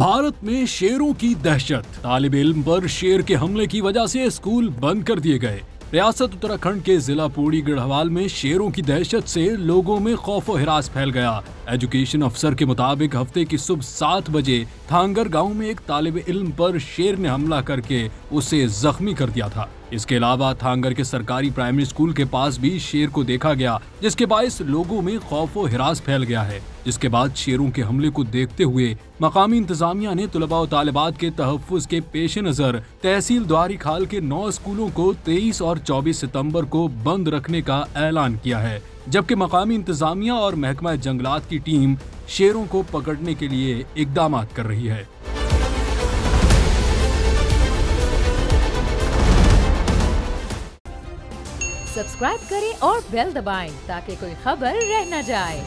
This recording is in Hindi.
भारत में शेरों की दहशत। तालिब इल्म पर शेर के हमले की वजह से स्कूल बंद कर दिए गए। रियासत उत्तराखंड के जिला पूड़ी गढ़वाल में शेरों की दहशत से लोगों में खौफ व हिरास फैल गया। एजुकेशन अफसर के मुताबिक हफ्ते की सुबह 7 बजे थांगर गांव में एक तालिब इल्म पर शेर ने हमला करके उसे जख्मी कर दिया था। इसके अलावा थांगर के सरकारी प्राइमरी स्कूल के पास भी शेर को देखा गया, जिसके बायस लोगों में खौफ व हिरास फैल गया है। जिसके बाद शेरों के हमले को देखते हुए मकामी इंतजामिया ने तलबा और तालिबात के तहफ़्फ़ुज़ के पेश नज़र तहसील द्वारी खाल के 9 स्कूलों को 23 और 24 सितंबर को बंद रखने का ऐलान किया है, जबकि मकामी इंतजामिया और महकमा जंगलात की टीम शेरों को पकड़ने के लिए इक़दाम कर रही है। सब्सक्राइब करें और बेल दबाएं ताकि कोई खबर रह न जाए।